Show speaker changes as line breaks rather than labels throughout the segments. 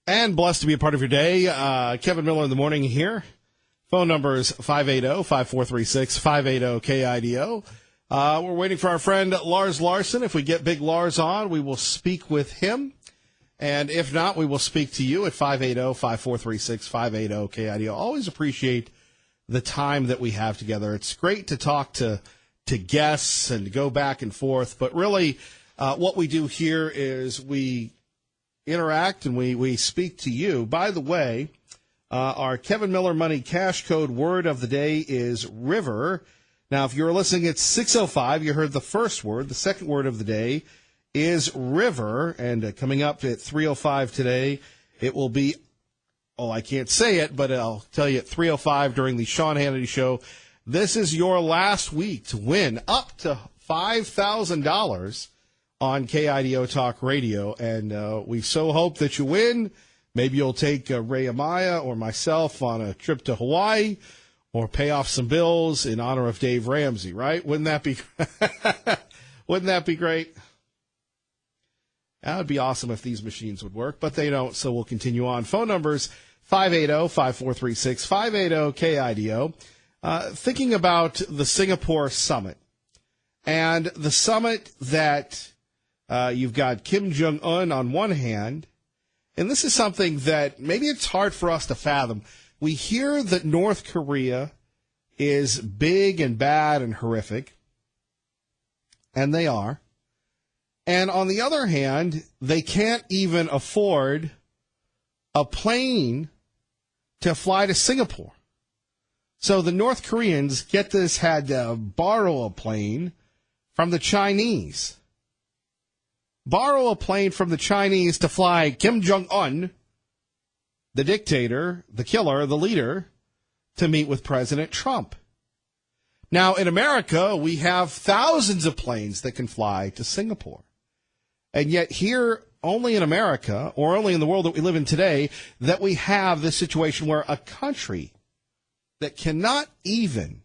And blessed to be a part of your day. Kevin Miller in the morning here. Phone number is 580-5436, 580-KIDO. We're waiting for our friend Lars Larson. If we get Big Lars on, we will speak with him. And if not, we will speak to you at 580-5436, 580-KIDO. Always appreciate the time that we have together. It's great to talk to guests and to go back and forth. But really, what we do here is we interact and we speak to you. By the way, our Kevin Miller Money Cash Code word of the day is river. Now, if you're listening at 6:05, you heard the first word. The second word of the day is river. And coming up at 3:05 today, it will be, I can't say it, but I'll tell you at 3:05 during the Sean Hannity Show. This is your last week to win up to $5,000 on KIDO Talk Radio, and we so hope that you win. Maybe you'll take Ray Amaya or myself on a trip to Hawaii or pay off some bills in honor of Dave Ramsey, right? Wouldn't that be great? That would be awesome if these machines would work, but they don't, so we'll continue on. Phone numbers 580-5436, 580-KIDO. Thinking about the Singapore summit, and the summit that you've got Kim Jong-un on one hand, and this is something that maybe it's hard for us to fathom. We hear that North Korea is big and bad and horrific, and they are. And on the other hand, they can't even afford a plane to fly to Singapore. So the North Koreans, get this, had to borrow a plane from the Chinese. Borrow a plane from the Chinese to fly Kim Jong-un, the dictator, the killer, the leader, to meet with President Trump. Now, in America, we have thousands of planes that can fly to Singapore. And yet here, only in America, or only in the world that we live in today, that we have this situation where a country that cannot even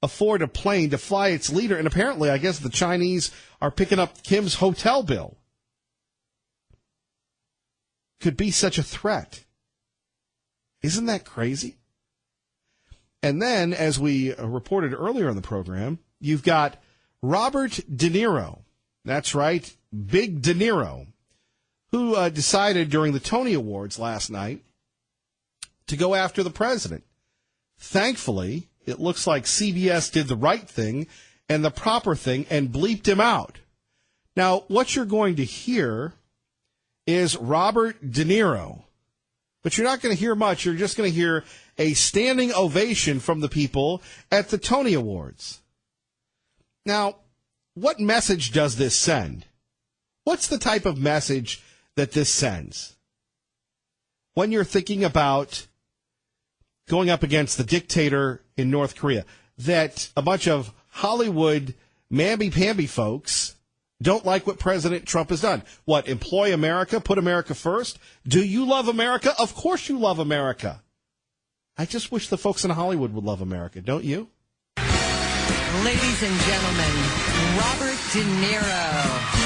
afford a plane to fly its leader, and apparently, I guess the Chinese are picking up Kim's hotel bill, could be such a threat. Isn't that crazy? And then, as we reported earlier in the program, you've got Robert De Niro. That's right, Big De Niro, who decided during the Tony Awards last night to go after the president. Thankfully, it looks like CBS did the right thing and the proper thing and bleeped him out. Now, what you're going to hear is Robert De Niro, but you're not going to hear much. You're just going to hear a standing ovation from the people at the Tony Awards. Now, what message does this send? What's the type of message that this sends? When you're thinking about going up against the dictator in North Korea, that a bunch of Hollywood mamby-pamby folks don't like what President Trump has done. What, employ America, put America first? Do you love America? Of course you love America. I just wish the folks in Hollywood would love America, don't you?
Ladies and gentlemen, Robert De Niro.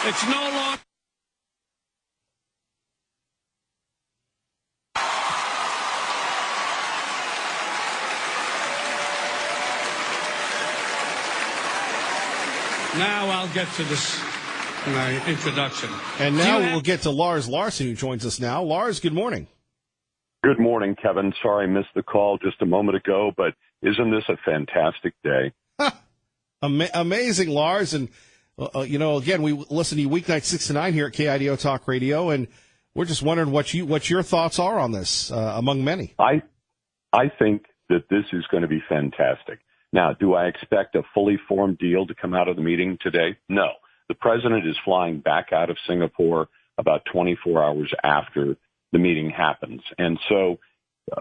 It's no longer. Now I'll get to this introduction.
And now we'll get to Lars Larson, who joins us now. Lars, good morning.
Good morning, Kevin. Sorry I missed the call just a moment ago, but isn't this a fantastic day?
Amazing, Lars. And, again, we listen to you weeknight 6 to 9 here at KIDO Talk Radio, and we're just wondering what your thoughts are on this, among many.
I think that this is going to be fantastic. Now, do I expect a fully formed deal to come out of the meeting today? No. The president is flying back out of Singapore about 24 hours after the meeting happens. And so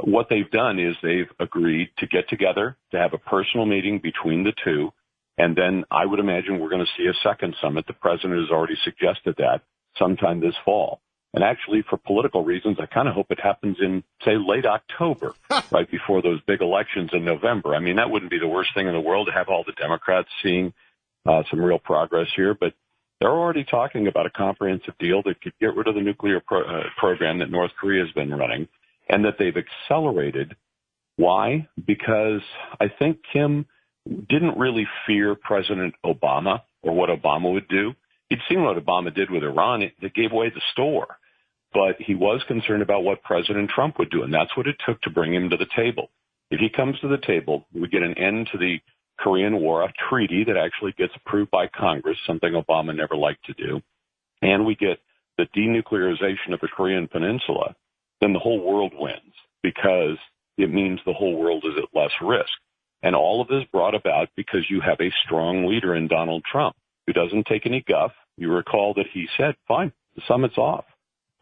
what they've done is they've agreed to get together, to have a personal meeting between the two. And then I would imagine we're going to see a second summit. The president has already suggested that sometime this fall. And actually, for political reasons, I kind of hope it happens in, say, late October, right before those big elections in November. I mean, that wouldn't be the worst thing in the world to have all the Democrats seeing some real progress here. But they're already talking about a comprehensive deal that could get rid of the nuclear program that North Korea has been running, and that they've accelerated. Why? Because I think Kim didn't really fear President Obama or what Obama would do. He'd seen what Obama did with Iran. It gave away the store. But he was concerned about what President Trump would do, and that's what it took to bring him to the table. If he comes to the table, we get an end to the Korean War, a treaty that actually gets approved by Congress, something Obama never liked to do, and we get the denuclearization of the Korean Peninsula, then the whole world wins, because it means the whole world is at less risk. And all of this brought about because you have a strong leader in Donald Trump who doesn't take any guff. You recall that he said, fine, the summit's off.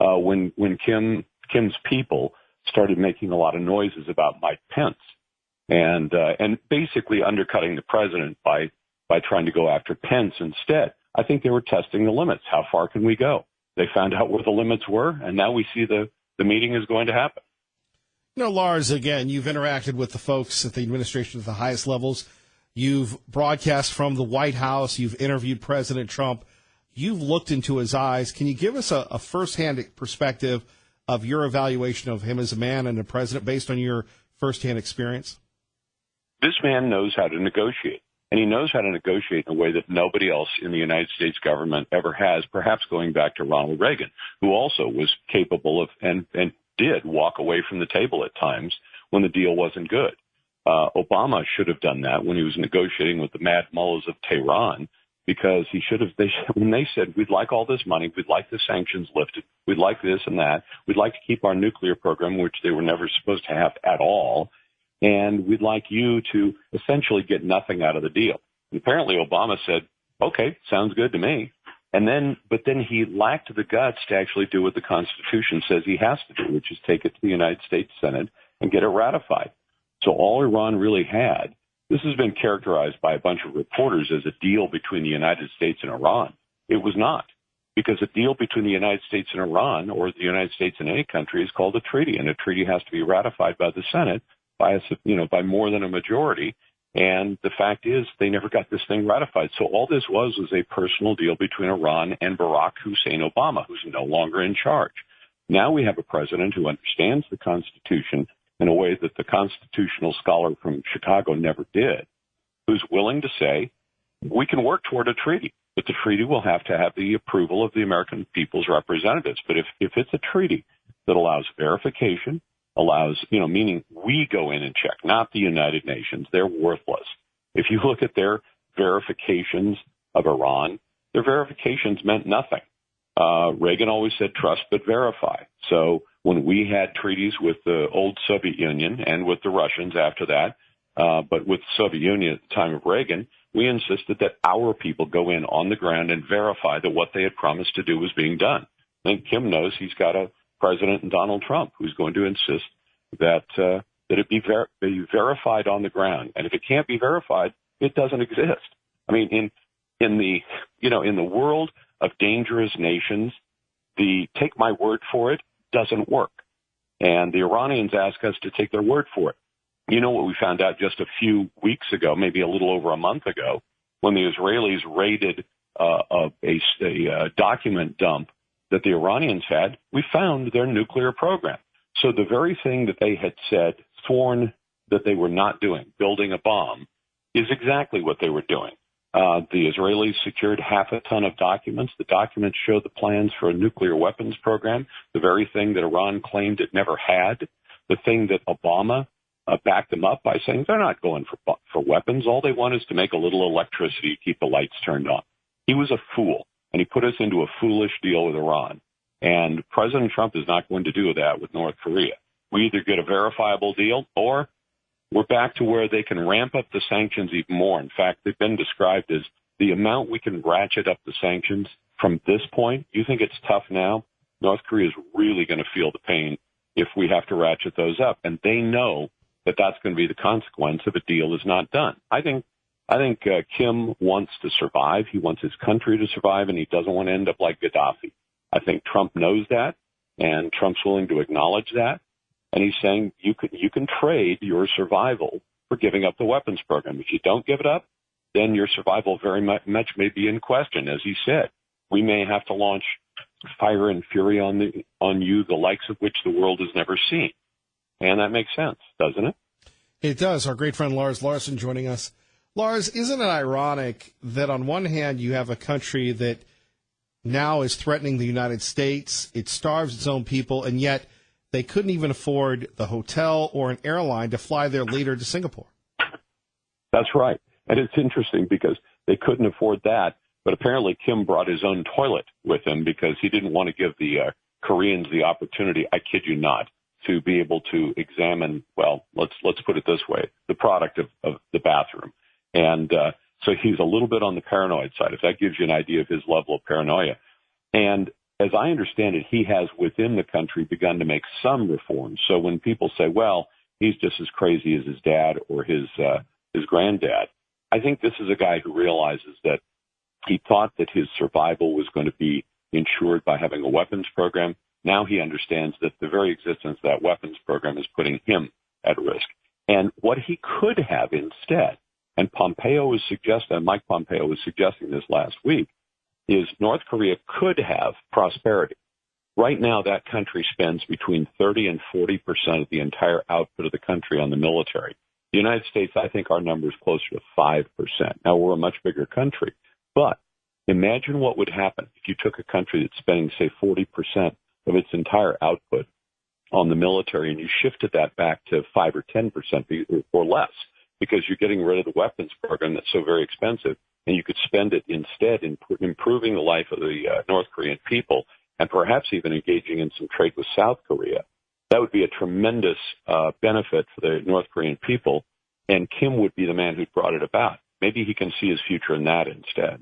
When Kim's people started making a lot of noises about Mike Pence and basically undercutting the president by trying to go after Pence instead, I think they were testing the limits. How far can we go? They found out where the limits were, and now we see the meeting is going to happen.
You know, Lars, again, you've interacted with the folks at the administration at the highest levels. You've broadcast from the White House. You've interviewed President Trump. You've looked into his eyes. Can you give us a firsthand perspective of your evaluation of him as a man and a president based on your firsthand experience?
This man knows how to negotiate, and he knows how to negotiate in a way that nobody else in the United States government ever has, perhaps going back to Ronald Reagan, who also was capable of and did walk away from the table at times when the deal wasn't good. Obama should have done that when he was negotiating with the mad mullahs of Tehran, because he should have, when they said, we'd like all this money, we'd like the sanctions lifted, we'd like this and that, we'd like to keep our nuclear program, which they were never supposed to have at all, and we'd like you to essentially get nothing out of the deal. And apparently Obama said, okay, sounds good to me. But then he lacked the guts to actually do what the Constitution says he has to do, which is take it to the United States Senate and get it ratified. So all Iran really had, this has been characterized by a bunch of reporters as a deal between the United States and Iran. It was not, because a deal between the United States and Iran, or the United States and any country, is called a treaty, and a treaty has to be ratified by the Senate by more than a majority. And the fact is, they never got this thing ratified. So all this was a personal deal between Iran and Barack Hussein Obama, who's no longer in charge. Now we have a president who understands the Constitution in a way that the constitutional scholar from Chicago never did, who's willing to say, we can work toward a treaty, but the treaty will have to have the approval of the American people's representatives. But if it's a treaty that allows verification, meaning we go in and check, not the United Nations, they're worthless. If you look at their verifications of Iran, their verifications meant nothing. Reagan always said trust but verify. So when we had treaties with the old Soviet Union and with the Russians after that, but with the Soviet Union at the time of Reagan, we insisted that our people go in on the ground and verify that what they had promised to do was being done. I think Kim knows he's got a president in Donald Trump who's going to insist that it be verified on the ground. And if it can't be verified, it doesn't exist. I mean, in the world of dangerous nations, the take my word for it doesn't work. And the Iranians ask us to take their word for it. You know what we found out just a few weeks ago, maybe a little over a month ago, when the Israelis raided a document dump that the Iranians had, we found their nuclear program. So the very thing that they had said, sworn that they were not doing, building a bomb, is exactly what they were doing. The Israelis secured 500 ton of documents. The documents show the plans for a nuclear weapons program, the very thing that Iran claimed it never had, the thing that Obama backed them up by saying they're not going for weapons. All they want is to make a little electricity to keep the lights turned on. He was a fool, and he put us into a foolish deal with Iran. And President Trump is not going to do that with North Korea. We either get a verifiable deal or we're back to where they can ramp up the sanctions even more. In fact, they've been described as the amount we can ratchet up the sanctions from this point. You think it's tough now? North Korea is really going to feel the pain if we have to ratchet those up. And they know that that's going to be the consequence if a deal is not done. I think Kim wants to survive. He wants his country to survive, and he doesn't want to end up like Gaddafi. I think Trump knows that, and Trump's willing to acknowledge that. And he's saying you can trade your survival for giving up the weapons program. If you don't give it up, then your survival very much may be in question. As he said, we may have to launch fire and fury on you, the likes of which the world has never seen. And that makes sense, doesn't it?
It does. Our great friend Lars Larson joining us. Lars, isn't it ironic that on one hand you have a country that now is threatening the United States, it starves its own people, and yet they couldn't even afford the hotel or an airline to fly their leader to Singapore?
That's right. And it's interesting because they couldn't afford that, but apparently Kim brought his own toilet with him because he didn't want to give the Koreans the opportunity, I kid you not, to be able to examine, well, let's put it this way, the product of the bathroom. And so he's a little bit on the paranoid side, if that gives you an idea of his level of paranoia. And as I understand it, he has within the country begun to make some reforms. So when people say, well, he's just as crazy as his dad or his granddad, I think this is a guy who realizes that he thought that his survival was going to be ensured by having a weapons program. Now he understands that the very existence of that weapons program is putting him at risk. And what he could have instead, and Mike Pompeo was suggesting this last week, is North Korea could have prosperity. Right now, that country spends between 30 and 40% of the entire output of the country on the military. The United States, I think our number is closer to 5%. Now, we're a much bigger country. But imagine what would happen if you took a country that's spending, say, 40% of its entire output on the military and you shifted that back to 5 or 10% or less, because you're getting rid of the weapons program that's so very expensive, and you could spend it instead in improving the life of the North Korean people and perhaps even engaging in some trade with South Korea. That would be a tremendous benefit for the North Korean people, and Kim would be the man who brought it about. Maybe he can see his future in that instead.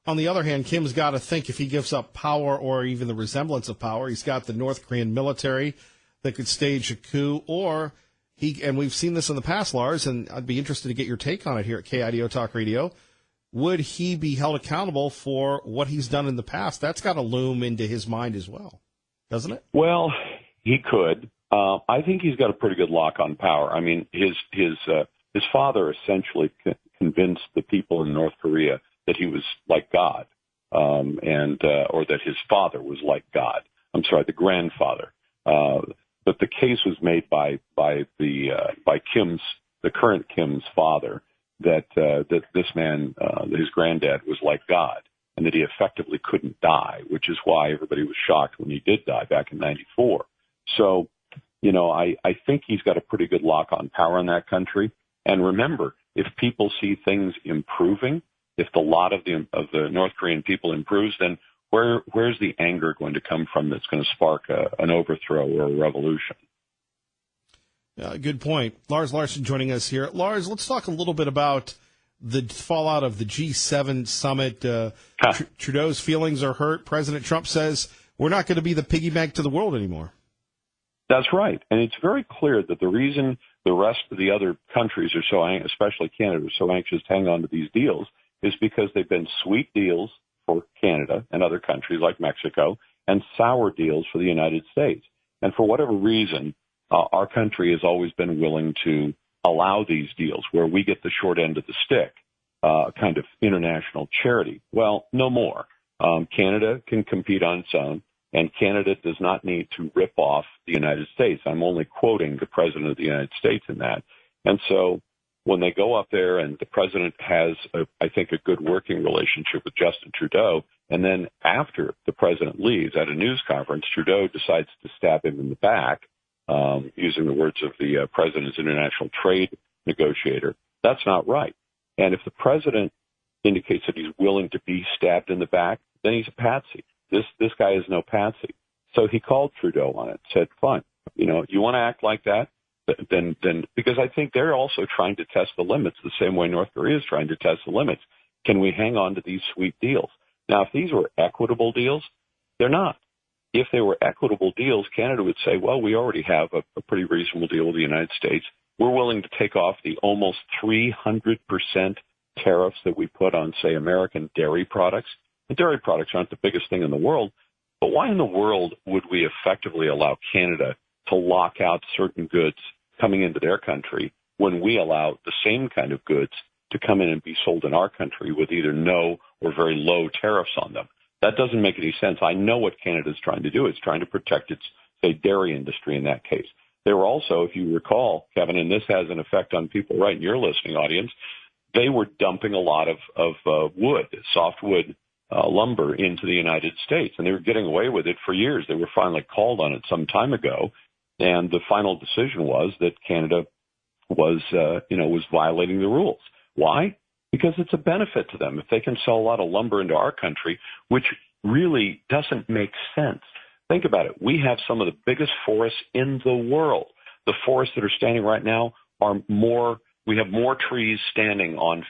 On the other hand, Kim's got to think if he gives up power or even the resemblance of power, he's got the North Korean military that could stage a coup, or and we've seen this in the past, Lars, and I'd be interested to get your take on it here at KIDO Talk Radio. Would he be held accountable for what he's done in the past? That's got to loom into his mind as well, doesn't it?
Well, he could. I think he's got a pretty good lock on power. I mean, his father essentially convinced the people in North Korea that he was like God, or that his father was like God. I'm sorry, the grandfather. But the case was made by the current Kim's father, that this man, his granddad, was like God, and that he effectively couldn't die, which is why everybody was shocked when he did die back in '94. So, I think he's got a pretty good lock on power in that country. And remember, if people see things improving, if the lot of the North Korean people improves, then where's the anger going to come from that's going to spark an overthrow or a revolution?
Good point. Lars Larson joining us here. Lars, let's talk a little bit about the fallout of the G7 summit. Trudeau's feelings are hurt. President Trump says we're not going to be the piggy bank to the world anymore.
That's right. And it's very clear that the reason the rest of the other countries are so, especially Canada, are so anxious to hang on to these deals is because they've been sweet deals for Canada and other countries like Mexico and sour deals for the United States. And for whatever reason, our country has always been willing to allow these deals where we get the short end of the stick, kind of international charity. Well, no more. Canada can compete on its own, and Canada does not need to rip off the United States. I'm only quoting the President of the United States in that. And so when they go up there and the President has, I think, a good working relationship with Justin Trudeau, and then after the President leaves at a news conference, Trudeau decides to stab him in the back, using the words of the President's international trade negotiator, that's not right. And if the President indicates that he's willing to be stabbed in the back, then he's a patsy. This guy is no patsy. So he called Trudeau on it, said, fine, you want to act like that, than because I think they're also trying to test the limits the same way North Korea is trying to test the limits. Can we hang on to these sweet deals? Now, if these were equitable deals, they're not. If they were equitable deals, Canada would say, well, we already have a pretty reasonable deal with the United States. We're willing to take off the almost 300% tariffs that we put on, say, American dairy products. And dairy products aren't the biggest thing in the world, but why in the world would we effectively allow Canada to lock out certain goods coming into their country when we allow the same kind of goods to come in and be sold in our country with either no or very low tariffs on them? That doesn't make any sense. I know what Canada's trying to do. It's trying to protect its, say, dairy industry in that case. They were also, if you recall, Kevin, and this has an effect on people right in your listening audience, they were dumping a lot of wood, softwood lumber into the United States, and they were getting away with it for years. They were finally called on it some time ago, and the final decision was that Canada was violating the rules. Why? Because it's a benefit to them. If they can sell a lot of lumber into our country, which really doesn't make sense. Think about it. We have some of the biggest forests in the world. The forests that are standing right now are more, we have more trees standing on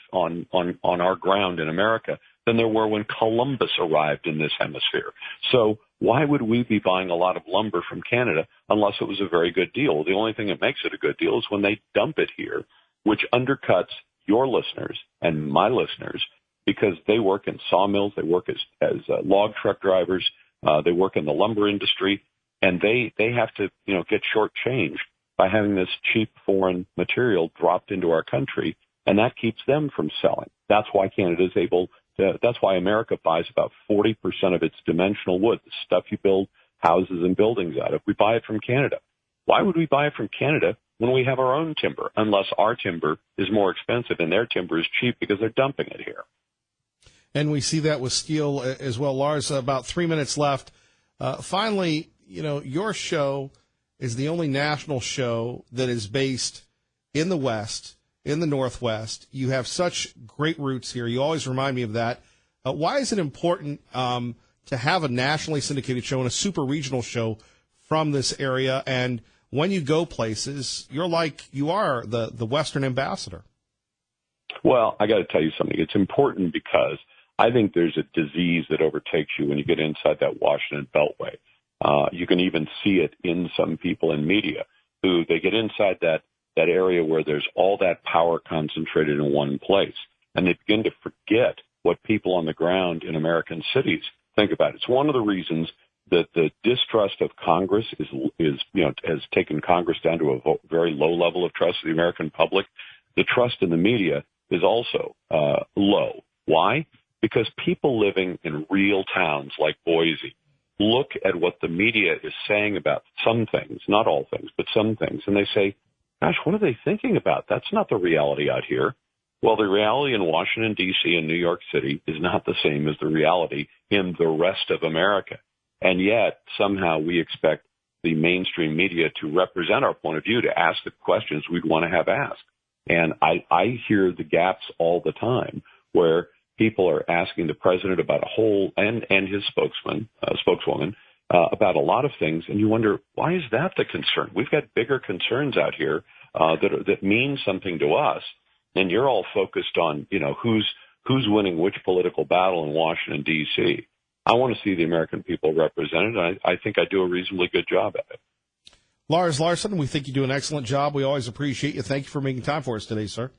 our ground in America than there were when Columbus arrived in this hemisphere. So why would we be buying a lot of lumber from Canada unless it was a very good deal? The only thing that makes it a good deal is when they dump it here, which undercuts your listeners and my listeners, because they work in sawmills, they work as log truck drivers, they work in the lumber industry, and they have to get shortchanged by having this cheap foreign material dropped into our country, and that keeps them from selling. That's why Canada is able to. That's why America buys about 40% of its dimensional wood, the stuff you build houses and buildings out of. We buy it from Canada. Why would we buy it from Canada when we have our own timber, unless our timber is more expensive and their timber is cheap because they're dumping it here?
And we see that with steel as well. Lars, about 3 minutes left. Finally, your show is the only national show that is based in the West, in the Northwest. You have such great roots here. You always remind me of that. Why is it important to have a nationally syndicated show and a super regional show from this area? And when you go places, you are the Western ambassador. Well,
I got to tell you something. It's important because I think there's a disease that overtakes you when you get inside that Washington Beltway. You can even see it in some people in media who they get inside that area where there's all that power concentrated in one place, and they begin to forget what people on the ground in American cities think about. It's one of the reasons that the distrust of Congress has taken Congress down to a very low level of trust of the American public. The trust in the media is also low. Why? Because people living in real towns like Boise look at what the media is saying about some things, not all things, but some things, and they say, gosh, what are they thinking about? That's not the reality out here. Well, the reality in Washington, D.C. and New York City is not the same as the reality in the rest of America. And yet, somehow we expect the mainstream media to represent our point of view, to ask the questions we'd want to have asked. And I hear the gaps all the time where people are asking the president about a whole, and his spokeswoman, about a lot of things, and you wonder, why is that the concern? We've got bigger concerns out here that mean something to us, and you're all focused on, who's winning which political battle in Washington, D.C. I want to see the American people represented, and I think I do a reasonably good job at it.
Lars Larson, we think you do an excellent job. We always appreciate you. Thank you for making time for us today, sir.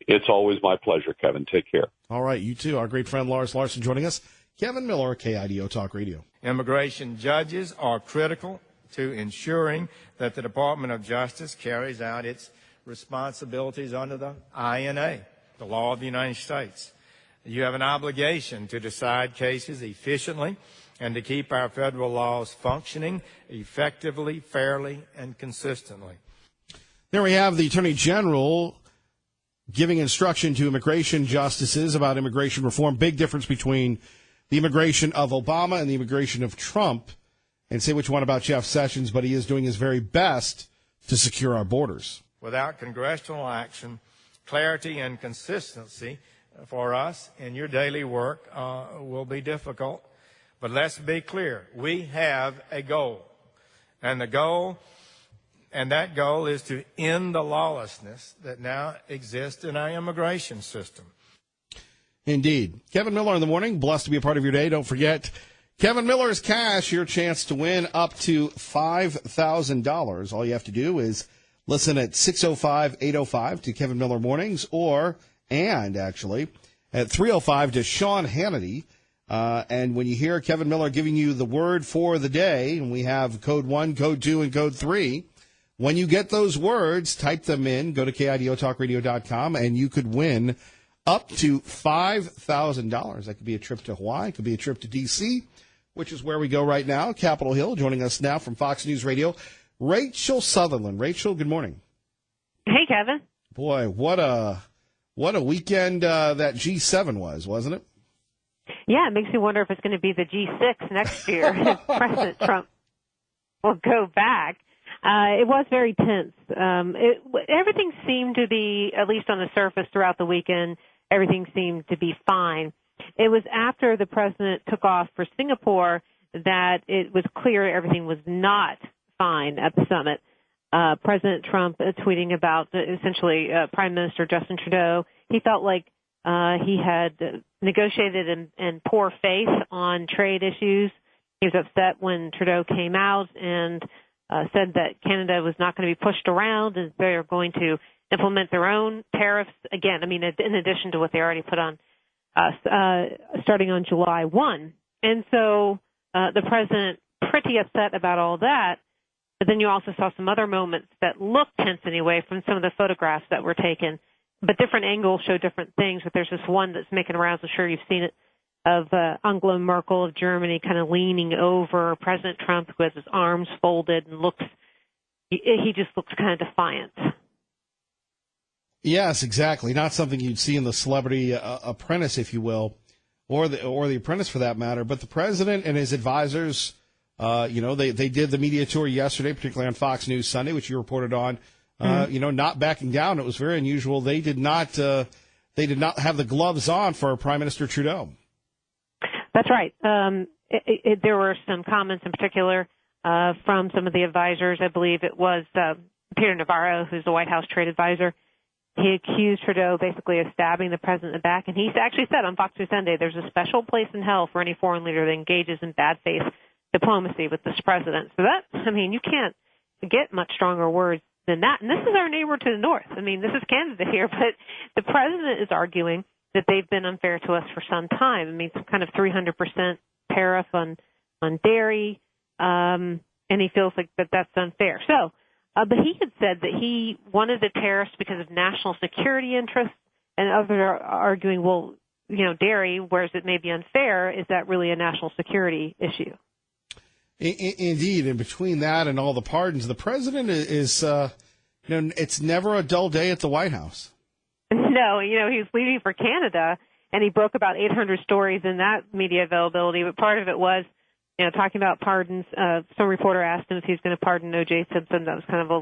It's always my pleasure, Kevin. Take care.
All right, you too. Our great friend Lars Larson joining us. Kevin Miller, KIDO Talk Radio.
Immigration judges are critical to ensuring that the Department of Justice carries out its responsibilities under the INA, the law of the United States. You have an obligation to decide cases efficiently and to keep our federal laws functioning effectively, fairly, and consistently.
There we have the Attorney General giving instruction to immigration justices about immigration reform. Big difference between the immigration of Obama and the immigration of Trump. And say which one about Jeff Sessions, but he is doing his very best to secure our borders.
Without congressional action, clarity and consistency for us in your daily work will be difficult. But let's be clear. We have a goal. And the goal And that goal is to end the lawlessness that now exists in our immigration system.
Indeed. Kevin Miller in the morning. Blessed to be a part of your day. Don't forget, Kevin Miller's Cash, your chance to win up to $5,000. All you have to do is listen at 6:05, 8:05 to Kevin Miller Mornings, and at 3:05 to Sean Hannity. And when you hear Kevin Miller giving you the word for the day, and we have code 1, code 2, and code 3, when you get those words, type them in, go to KIDOTalkRadio.com, and you could win up to $5,000. That could be a trip to Hawaii. It could be a trip to D.C., which is where we go right now. Capitol Hill, joining us now from Fox News Radio, Rachel Sutherland. Rachel, good morning.
Hey, Kevin.
Boy, what a weekend that G7 was, wasn't it?
Yeah, it makes me wonder if it's going to be the G6 next year if President Trump will go back. It was very tense. Everything seemed to be, at least on the surface throughout the weekend, everything seemed to be fine. It was after the president took off for Singapore that it was clear everything was not fine at the summit. President Trump tweeting about essentially Prime Minister Justin Trudeau. He felt like he had negotiated in poor faith on trade issues. He was upset when Trudeau came out and said that Canada was not going to be pushed around and they're going to implement their own tariffs. Again, I mean, in addition to what they already put on us, starting on July 1. And so the president pretty upset about all that. But then you also saw some other moments that looked tense anyway from some of the photographs that were taken. But different angles show different things. But there's this one that's making rounds, I'm sure you've seen it, of Angela Merkel of Germany kind of leaning over President Trump, who has his arms folded and he just looks kind of defiant.
Yes, exactly. Not something you'd see in the Celebrity Apprentice, if you will, or the Apprentice for that matter. But the president and his advisors, they did the media tour yesterday, particularly on Fox News Sunday, which you reported on. Not backing down. It was very unusual. They did not have the gloves on for Prime Minister Trudeau.
That's right. There were some comments in particular from some of the advisors. I believe it was Peter Navarro, who's the White House trade advisor. He accused Trudeau basically of stabbing the president in the back. And he actually said on Fox News Sunday, there's a special place in hell for any foreign leader that engages in bad faith diplomacy with this president. So you can't get much stronger words than that. And this is our neighbor to the north. I mean, this is Canada here, but the president is arguing that they've been unfair to us for some time. I mean, some kind of 300% tariff on dairy, and he feels like that's unfair. So, but he had said that he wanted the tariffs because of national security interests, and others are arguing, well, dairy, whereas it may be unfair, is that really a national security issue?
Indeed, and between that and all the pardons, the president is, it's never a dull day at the White House.
No, he was leaving for Canada, and he broke about 800 stories in that media availability, but part of it was, talking about pardons. Some reporter asked him if he was going to pardon O.J. Simpson. That was kind of a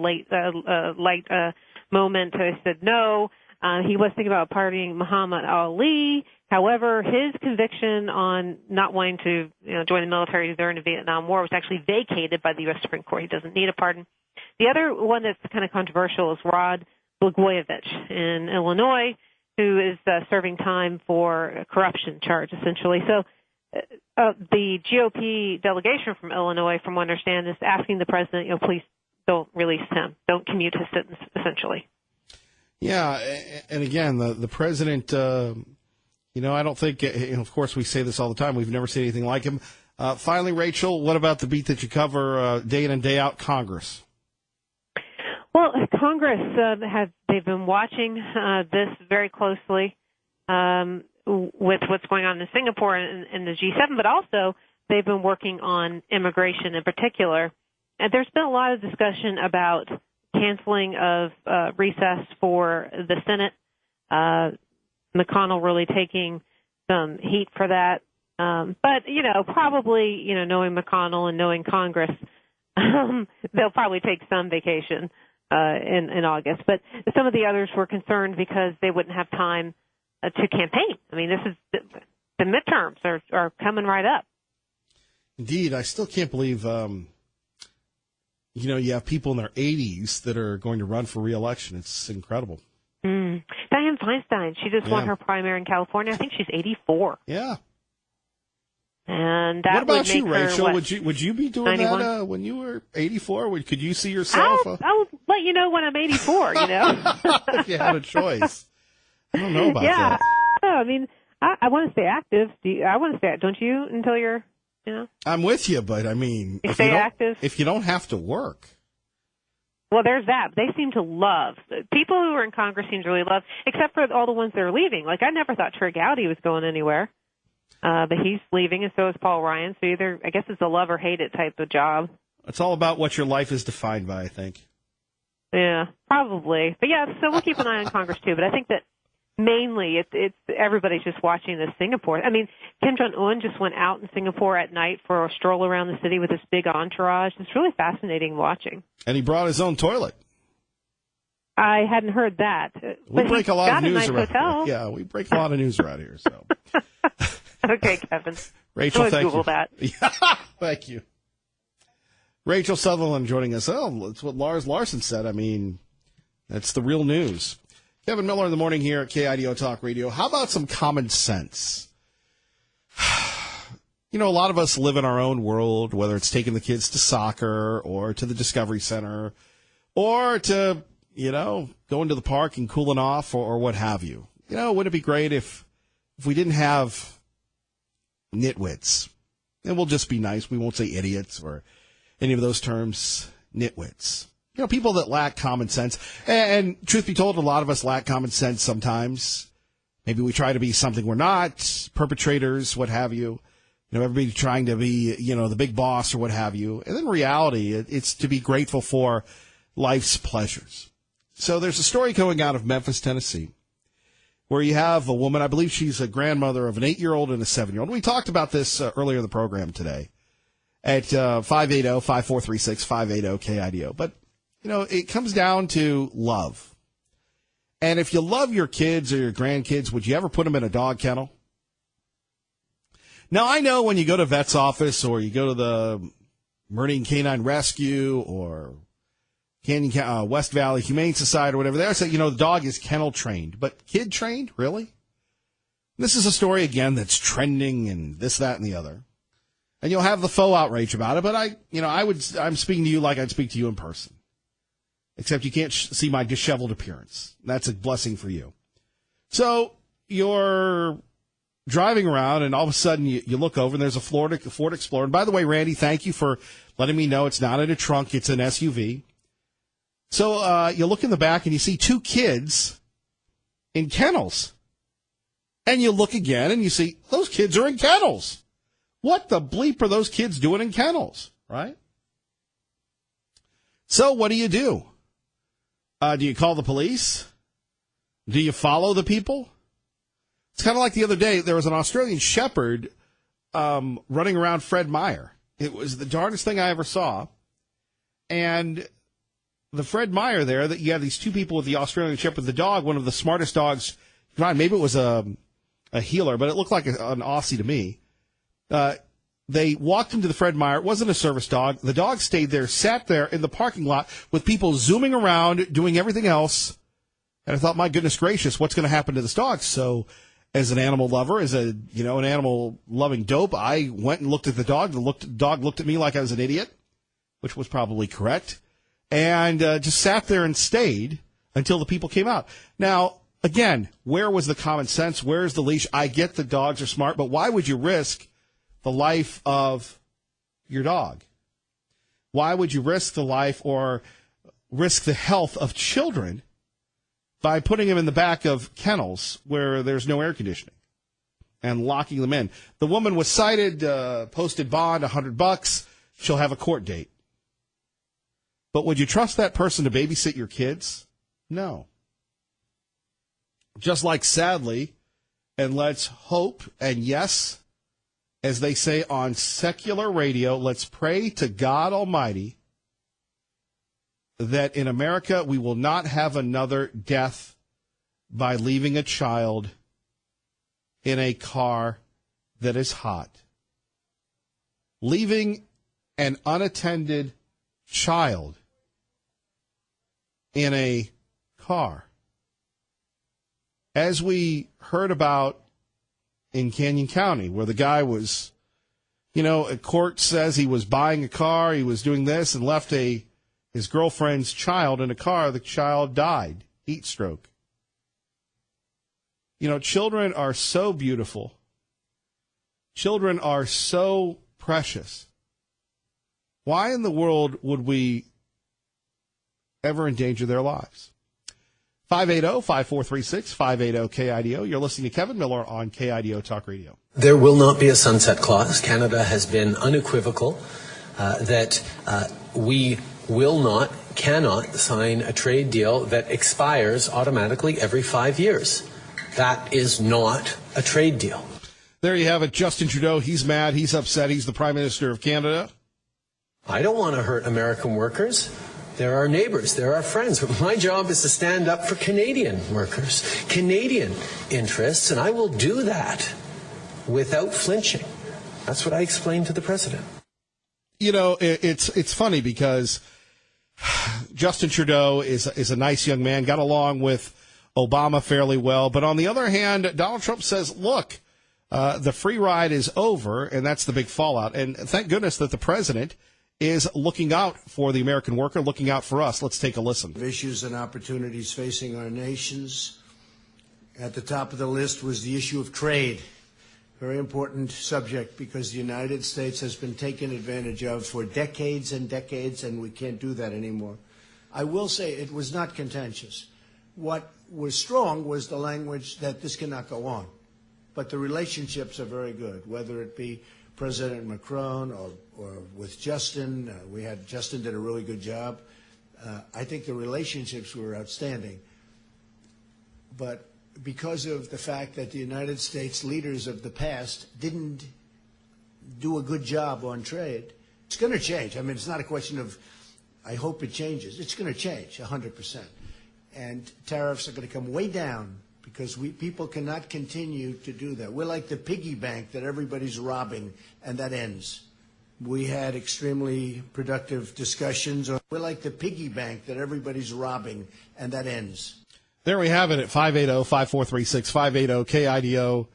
light moment. He said no. He was thinking about pardoning Muhammad Ali. However, his conviction on not wanting to join the military during the Vietnam War was actually vacated by the U.S. Supreme Court. He doesn't need a pardon. The other one that's kind of controversial is Rod Blagojevich in Illinois, who is serving time for a corruption charge, essentially. So the GOP delegation from Illinois, from what I understand, is asking the president, please don't release him. Don't commute his sentence, essentially.
Yeah, and again, the president, I don't think, of course, we say this all the time. We've never seen anything like him. Finally, Rachel, what about the beat that you cover day in and day out, Congress?
Well, Congress they've been watching this very closely with what's going on in Singapore and the G7, but also they've been working on immigration in particular. And there's been a lot of discussion about canceling of recess for the Senate. McConnell really taking some heat for that. But, probably, knowing McConnell and knowing Congress, they'll probably take some vacation in August. But some of the others were concerned because they wouldn't have time to campaign. I mean, this is the midterms are coming right up.
Indeed. I still can't believe, you have people in their 80s that are going to run for re-election. It's incredible.
Dianne Feinstein, she just won her primary in California. I think she's 84.
Yeah.
And that
what about
would make
you, Rachel?
her,
would you be doing
91?
that when you were 84? Could you see yourself?
I'll let you know when I'm 84,
If you had a choice. I don't know about that.
Yeah. I mean, I want to stay active. I want to stay active, don't you, until you're,
I'm with you, but I mean,
you stay active?
If you don't have to work.
Well, there's that. They seem to love. People who are in Congress seem to really love, except for all the ones that are leaving. Like, I never thought Trey Gowdy was going anywhere. But he's leaving, and so is Paul Ryan. So either, I guess it's a love or hate it type of job.
It's all about what your life is defined by, I think.
Yeah, probably. But yeah, so we'll keep an eye on Congress too. But I think that mainly it's everybody's just watching this Singapore. I mean, Kim Jong-un just went out in Singapore at night for a stroll around the city with this big entourage. It's really fascinating watching.
And he brought his own toilet.
I hadn't heard that.
We
but
break a lot of news
nice
around
hotel.
here. Yeah, we break a lot of news around here. So,
Okay, Kevin.
Rachel, thank
Google
you.
that.
Yeah, thank you. Rachel Sutherland joining us. Oh, it's what Lars Larson said. I mean, that's the real news. Kevin Miller in the morning here at KIDO Talk Radio. How about some common sense? A lot of us live in our own world, whether it's taking the kids to soccer or to the Discovery Center or to, going to the park and cooling off or what have you. Wouldn't it be great if we didn't have nitwits? And we'll just be nice. We won't say idiots or any of those terms, nitwits. People that lack common sense. And truth be told, a lot of us lack common sense sometimes. Maybe we try to be something we're not, perpetrators, what have you. Everybody trying to be, the big boss or what have you. And in reality, it's to be grateful for life's pleasures. So there's a story going out of Memphis, Tennessee, where you have a woman, I believe she's a grandmother of an 8-year-old and a 7-year-old. We talked about this earlier in the program today at 580-5436, 580-KIDO. But, it comes down to love. And if you love your kids or your grandkids, would you ever put them in a dog kennel? Now, I know when you go to vet's office or you go to the Meridian Canine Rescue or West Valley Humane Society or whatever, they say, the dog is kennel trained. But kid trained? Really? This is a story, again, that's trending and this, that, and the other. And you'll have the faux outrage about it, but I'm speaking to you like I'd speak to you in person. Except you can't see my disheveled appearance. That's a blessing for you. So you're driving around, and all of a sudden you look over, and there's a Ford Explorer. And by the way, Randy, thank you for letting me know it's not in a trunk. It's an SUV. So you look in the back, and you see 2 kids in kennels. And you look again, and you see those kids are in kennels. What the bleep are those kids doing in kennels, right? So what do? Do you call the police? Do you follow the people? It's kind of like the other day, there was an Australian Shepherd running around Fred Meyer. It was the darndest thing I ever saw. And the Fred Meyer there, that you have these 2 people with the Australian Shepherd, the dog, one of the smartest dogs. Maybe it was a healer, but it looked like an Aussie to me. They walked him to the Fred Meyer. It wasn't a service dog. The dog stayed there, sat there in the parking lot with people zooming around, doing everything else. And I thought, my goodness gracious, what's going to happen to this dog? So as an animal lover, as an animal loving dope, I went and looked at the dog. The dog looked at me like I was an idiot, which was probably correct, and just sat there and stayed until the people came out. Now, again, where was the common sense? Where's the leash? I get the dogs are smart, but why would you risk the life of your dog? Why would you risk the life or risk the health of children by putting them in the back of kennels where there's no air conditioning and locking them in? The woman was cited, posted bond, $100. She'll have a court date. But would you trust that person to babysit your kids? No. Just like, sadly, and let's hope, and yes, as they say on secular radio, let's pray to God Almighty that in America we will not have another death by leaving a child in a car that is hot. Leaving an unattended child in a car. As we heard about in Canyon County, where the guy was, a court says he was buying a car, he was doing this, and left his girlfriend's child in a car. The child died, heat stroke. Children are so beautiful. Children are so precious. Why in the world would we ever endanger their lives? 580-5436, 580-KIDO. You're listening to Kevin Miller on KIDO Talk Radio.
There will not be a sunset clause. Canada has been unequivocal that we will not, cannot sign a trade deal that expires automatically every 5 years. That is not a trade deal.
There you have it. Justin Trudeau, he's mad, he's upset, he's the Prime Minister of Canada.
I don't want to hurt American workers. They're our neighbors, they're our friends. My job is to stand up for Canadian workers, Canadian interests, and I will do that without flinching. That's what I explained to the president.
It's funny because Justin Trudeau is a nice young man, got along with Obama fairly well. But on the other hand, Donald Trump says, look, the free ride is over, and that's the big fallout. And thank goodness that the president is looking out for the American worker, looking out for us. Let's take a listen.
Issues and opportunities facing our nations. At the top of the list was the issue of trade. Very important subject because the United States has been taken advantage of for decades and decades, and we can't do that anymore. I will say it was not contentious. What was strong was the language that this cannot go on. But the relationships are very good, whether it be President Macron or with Justin. Justin did a really good job. I think the relationships were outstanding. But because of the fact that the United States leaders of the past didn't do a good job on trade, it's going to change. I mean, it's not a question of, I hope it changes. It's going to change 100%. And tariffs are going to come way down because people cannot continue to do that. We're like the piggy bank that everybody's robbing, and that ends. We had extremely productive discussions. We're like the piggy bank that everybody's robbing, and that ends.
There we have it at 580-5436, 580-KIDO.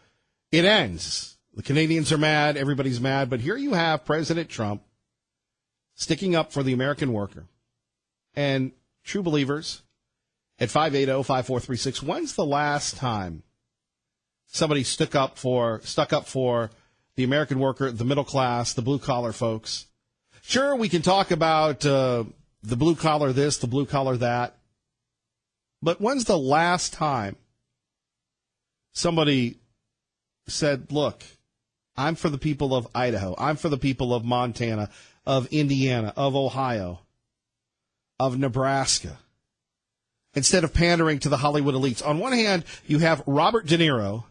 It ends. The Canadians are mad. Everybody's mad. But here you have President Trump sticking up for the American worker. And true believers at 580-5436. When's the last time somebody stuck up for the American worker, the middle class, the blue-collar folks? Sure, we can talk about the blue-collar this, the blue-collar that. But when's the last time somebody said, look, I'm for the people of Idaho, I'm for the people of Montana, of Indiana, of Ohio, of Nebraska, instead of pandering to the Hollywood elites? On one hand, you have Robert De Niro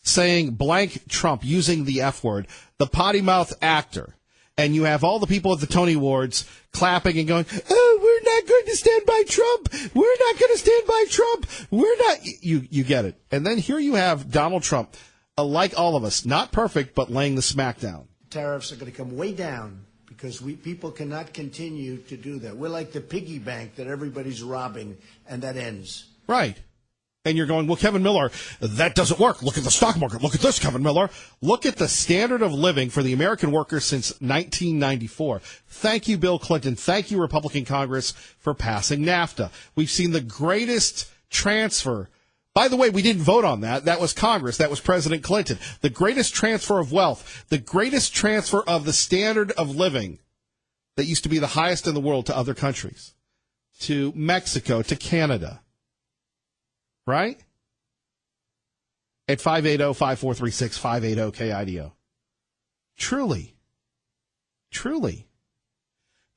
saying blank Trump, using the F word, the potty mouth actor. And you have all the people at the Tony Awards clapping and going, oh, we're not going to stand by Trump. We're not going to stand by Trump. We're not. You get it. And then here you have Donald Trump, like all of us, not perfect, but laying the smack down.
Tariffs are going to come way down because people cannot continue to do that. We're like the piggy bank that everybody's robbing, and that ends.
Right. And you're going, well, Kevin Miller, that doesn't work. Look at the stock market. Look at this, Kevin Miller. Look at the standard of living for the American worker since 1994. Thank you, Bill Clinton. Thank you, Republican Congress, for passing NAFTA. We've seen the greatest transfer. By the way, we didn't vote on that. That was Congress. That was President Clinton. The greatest transfer of wealth, the greatest transfer of the standard of living that used to be the highest in the world to other countries, to Mexico, to Canada. Right? At 580-5436, 580-KIDO. Truly.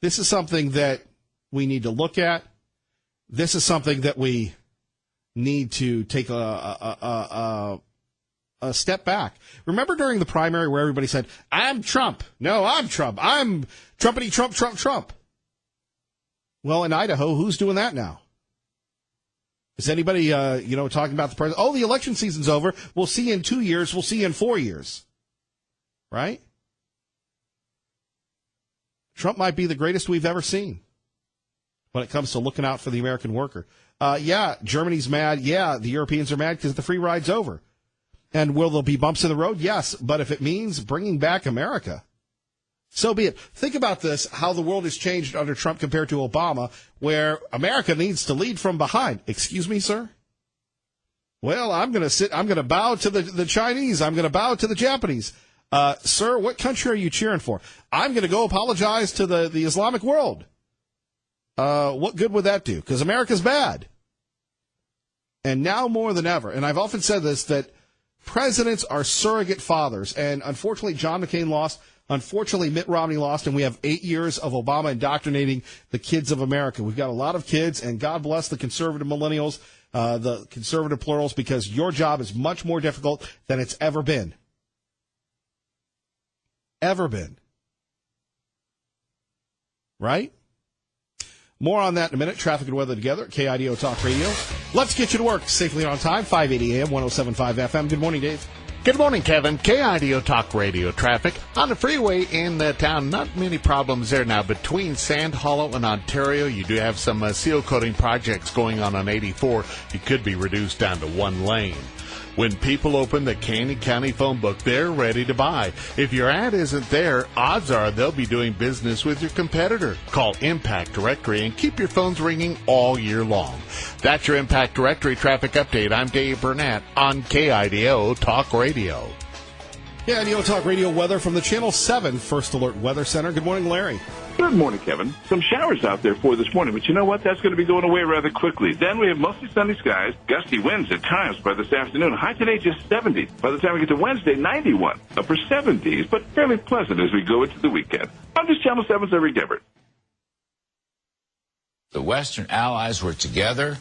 This is something that we need to look at. This is something that we need to take a step back. Remember during the primary where everybody said, I'm Trump. No, I'm Trump. I'm Trumpity Trump, Trump, Trump. Well, in Idaho, who's doing that now? Is anybody, talking about the president? Oh, the election season's over. We'll see you in 2 years. We'll see you in 4 years. Right? Trump might be the greatest we've ever seen when it comes to looking out for the American worker. Yeah, Germany's mad. Yeah, the Europeans are mad because the free ride's over. And will there be bumps in the road? Yes, but if it means bringing back America, so be it. Think about this, how the world has changed under Trump compared to Obama, where America needs to lead from behind. Excuse me, sir? Well, I'm going to bow to the Chinese. I'm going to bow to the Japanese. Sir, what country are you cheering for? I'm going to go apologize to the Islamic world. What good would that do? Because America's bad. And now more than ever, and I've often said this, that presidents are surrogate fathers. And unfortunately, John McCain lost. Unfortunately, Mitt Romney lost. And we have 8 years of Obama indoctrinating the kids of America. We've got a lot of kids, and God bless the conservative millennials, the conservative plurals, because your job is much more difficult than it's ever been. Ever been. Right? More on that in a minute. Traffic and weather together at KIDO Talk Radio. Let's get you to work safely on time. 580 AM, 107.5 FM. Good morning, Dave.
Good morning, Kevin. KIDO Talk Radio traffic. On the freeway in town, not many problems there now. Between Sand Hollow and Ontario, you do have some seal coating projects going on 84. You could be reduced down to one lane. When people open the Caney County phone book, they're ready to buy. If your ad isn't there, odds are they'll be doing business with your competitor. Call Impact Directory and keep your phones ringing all year long. That's your Impact Directory traffic update. I'm Dave Burnett on KIDO Talk Radio.
KIDO Talk Radio weather from the Channel 7 First Alert Weather Center. Good morning, Larry.
Good morning, Kevin. Some showers out there for this morning, but you know what? That's going to be going away rather quickly. Then we have mostly sunny skies, gusty winds at times by this afternoon. High today just 70. By the time we get to Wednesday, 91. Upper 70s, but fairly pleasant as we go into the weekend. I'm just Channel 7's Eric Deverett.
The Western Allies were together.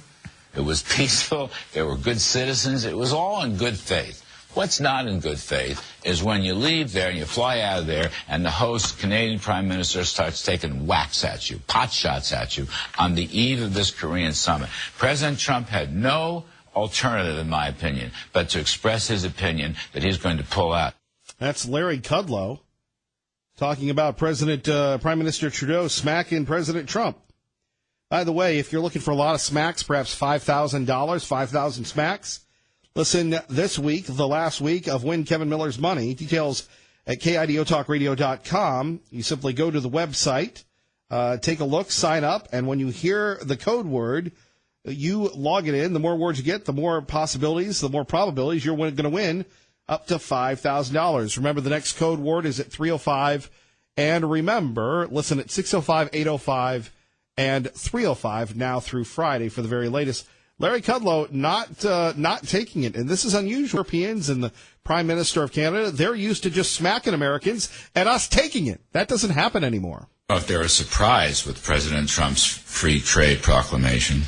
It was peaceful. They were good citizens. It was all in good faith. What's not in good faith is when you leave there and you fly out of there and the host Canadian Prime Minister starts taking whacks at you, pot shots at you on the eve of this Korean summit. President Trump had no alternative, in my opinion, but to express his opinion that he's going to pull out.
That's Larry Kudlow talking about Prime Minister Trudeau smacking President Trump. By the way, if you're looking for a lot of smacks, perhaps $5,000, 5,000 smacks, listen this week, the last week of Win Kevin Miller's Money. Details at KIDOTalkRadio.com. You simply go to the website, take a look, sign up, and when you hear the code word, you log it in. The more words you get, the more possibilities, the more probabilities you're going to win up to $5,000. Remember, the next code word is at 305. And remember, listen at 605, 805, and 305 now through Friday for the very latest. Larry Kudlow not taking it, and this is unusual. Europeans and the Prime Minister of Canada, they're used to just smacking Americans and us taking it. That doesn't happen anymore.
If they're surprised with President Trump's free trade proclamation,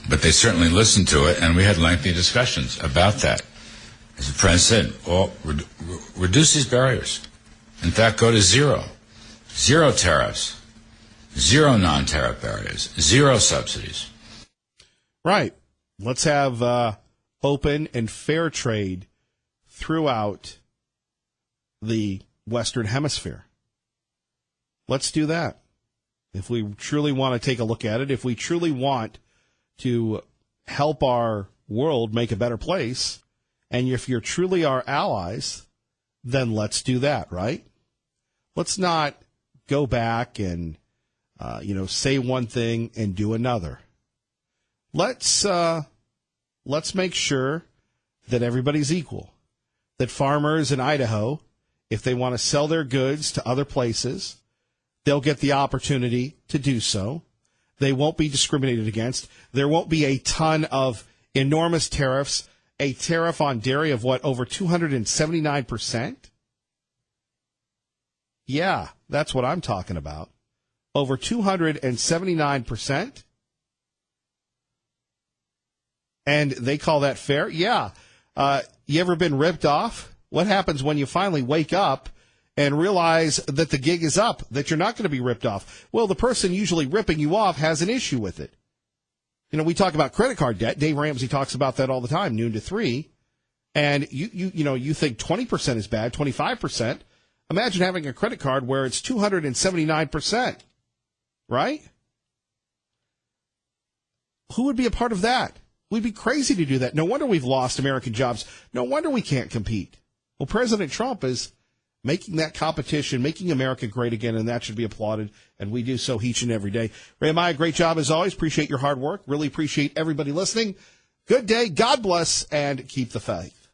but they certainly listened to it, and we had lengthy discussions about that. As the President said, reduce these barriers. In fact, go to zero. Zero tariffs. Zero non-tariff barriers. Zero subsidies.
Right. Let's have open and fair trade throughout the Western Hemisphere. Let's do that. If we truly want to take a look at it, if we truly want to help our world make a better place, and if you're truly our allies, then let's do that, right? Let's not go back and, say one thing and do another. Let's make sure that everybody's equal, that farmers in Idaho, if they want to sell their goods to other places, they'll get the opportunity to do so. They won't be discriminated against. There won't be a ton of enormous tariffs, a tariff on dairy of over 279%? Yeah, that's what I'm talking about. Over 279%. And they call that fair? Yeah. You ever been ripped off? What happens when you finally wake up and realize that the gig is up, that you're not going to be ripped off? Well, the person usually ripping you off has an issue with it. We talk about credit card debt. Dave Ramsey talks about that all the time, noon to 3. And you think 20% is bad, 25%. Imagine having a credit card where it's 279%, right? Who would be a part of that? We'd be crazy to do that. No wonder we've lost American jobs. No wonder we can't compete. Well, President Trump is making that competition, making America great again, and that should be applauded, and we do so each and every day. Ray Maya, great job as always. Appreciate your hard work. Really appreciate everybody listening. Good day. God bless, and keep the faith.